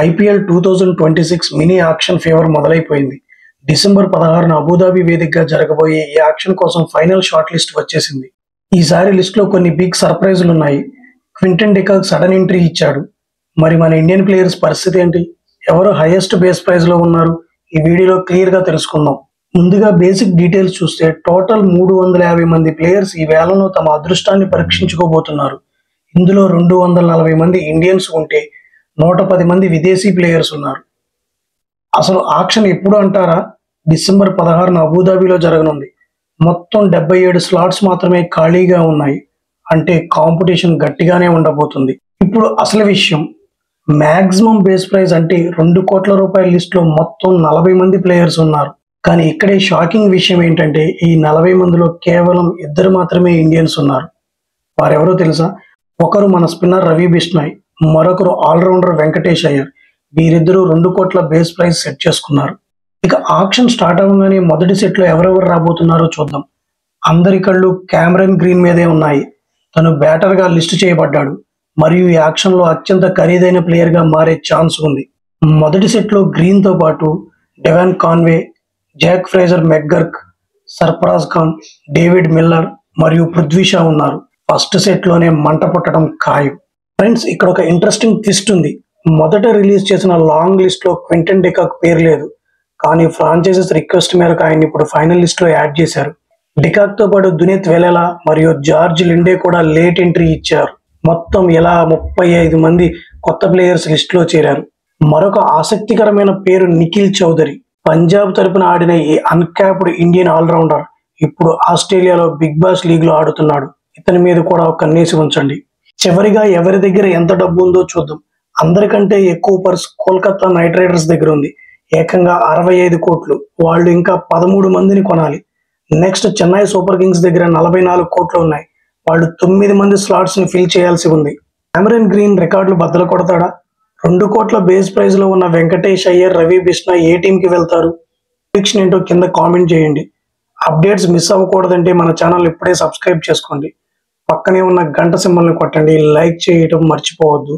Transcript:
IPL 2026 mini auction fever మొదలైపోయింది. December 16న Abu Dhabi వేదికగా జరగబోయే ఈ ఆక్షన్ కోసం ఫైనల్ షార్ట్ లిస్ట్ వచ్చేసింది. ఈసారి లిస్టులో కొన్ని బిగ్ సర్ప్రైజులు ఉన్నాయి. క్వింటన్ డికాక్ సడన్ ఎంట్రీ ఇచ్చాడు. మరి మన ఇండియన్ ప్లేయర్స్ పరిస్థితి ఏంటి? ఎవరు హైయెస్ట్ బేస్ ప్రైజ్ లో ఉన్నారు? ఈ వీడియోలో క్లియర్ గా తెలుసుకుందాం. ముందుగా బేసిక్ డీటెయిల్స్ చూస్తే టోటల్ 350 మంది ప్లేయర్స్ ఈ వేళలో తమ అదృష్టాన్ని పరీక్షించుకోబోతున్నారు. ఇందులో 240 మంది ఇండియన్స్ ఉంటే 110 మంది విదేశీ ప్లేయర్స్ ఉన్నారు. అసలు ఆక్షన్ ఎప్పుడు అంటారా? డిసెంబర్ 16న అబుదాబిలో జరగనుంది. మొత్తం 77 స్లాట్స్ మాత్రమే ఖాళీగా ఉన్నాయి. అంటే కాంపిటీషన్ గట్టిగానే ఉండబోతుంది. ఇప్పుడు అసలు విషయం, మాక్సిమం బేస్ ప్రైజ్ అంటే 2 కోట్ల రూపాయల లిస్టులో మొత్తం 40 మంది ప్లేయర్స్ ఉన్నారు. కానీ ఇక్కడే షాకింగ్ విషయం ఏంటంటే ఈ 40 మందిలో కేవలం 2 మాత్రమే ఇండియన్స్ ఉన్నారు. వారెవరో తెలుసా? ఒకరు మన స్పిన్నర్ రవి బిష్నాయ్, మరొకరు ఆల్రౌండర్ వెంకటేష్ అయ్యర్. వీరిద్దరూ 2 కోట్ల బేస్ ప్రైజ్ సెట్ చేసుకున్నారు. ఇక ఆక్షన్ స్టార్ట్ అవ్వగానే మొదటి సెట్లో ఎవరెవరు రాబోతున్నారో చూద్దాం. అందరి కళ్ళు క్యామరన్ గ్రీన్ మీదే ఉన్నాయి. తను బ్యాటర్గా లిస్టు చేయబడ్డాడు మరియు ఈ ఆక్షన్లో అత్యంత ఖరీదైన ప్లేయర్గా మారే ఛాన్స్ ఉంది. మొదటి సెట్లో గ్రీన్తో పాటు Devon Conway, Jake Fraser McGurk, Sarfaraz Khan, David Miller మరియు పృథ్వీ షా ఉన్నారు. ఫస్ట్ సెట్లోనే మంట పుట్టడం ఖాయం. ఫ్రెండ్స్, ఇక్కడ ఒక ఇంట్రెస్టింగ్ ట్విస్ట్ ఉంది. మొదట రిలీజ్ చేసిన లాంగ్ లిస్ట్లో క్వింటన్ డికాక్ పేరు లేదు. కానీ ఫ్రాంచైజెస్ రిక్వెస్ట్ మేరకు ఆయన ఇప్పుడు ఫైనల్ లిస్ట్లో యాడ్ చేశారు. డికాక్తో పాటు దునీత్ వెలెలా మరియు జార్జ్ లిండే కూడా లేట్ ఎంట్రీ ఇచ్చారు. మొత్తం ఇలా 35 మంది కొత్త ప్లేయర్స్ లిస్టులో చేరారు. మరొక ఆసక్తికరమైన పేరు నిఖిల్ చౌదరి. పంజాబ్ తరపున ఆడిన ఈ అన్క్యాప్డ్ ఇండియన్ ఆల్రౌండర్ ఇప్పుడు ఆస్ట్రేలియాలో బిగ్ బాస్ లీగ్ లో ఆడుతున్నాడు. ఇతని మీద కూడా ఒక కన్నేసి ఉంచండి. చివరిగా ఎవరి దగ్గర ఎంత డబ్బు ఉందో చూద్దాం. అందరికంటే ఎక్కువ పర్స్ కోల్కతా నైట్ రైడర్స్ దగ్గర ఉంది. ఏకంగా 65 కోట్లు. వాళ్ళు ఇంకా 13 మందిని కొనాలి. నెక్స్ట్ చెన్నై సూపర్ కింగ్స్ దగ్గర 44 కోట్లు ఉన్నాయి. వాళ్ళు 9 మంది స్లాట్స్ ని ఫిల్ చేయాల్సి ఉంది. క్యామరన్ గ్రీన్ రికార్డులు బద్దలు కొడతాడా? 2 కోట్ల బేస్ ప్రైజ్ లో ఉన్న వెంకటేష్ అయ్యర్, రవి బిష్నాయ్ ఏ టీంకి వెళ్తారు? ప్రిడిక్షన్ ఏంటో కింద కామెంట్ చేయండి. అప్డేట్స్ మిస్ అవ్వకూడదంటే మన ఛానల్ ఇప్పుడే సబ్స్క్రైబ్ చేసుకోండి. పక్కనే ఉన్న గంట సింబల్ని కొట్టండి. లైక్ చేయటం మర్చిపోవద్దు.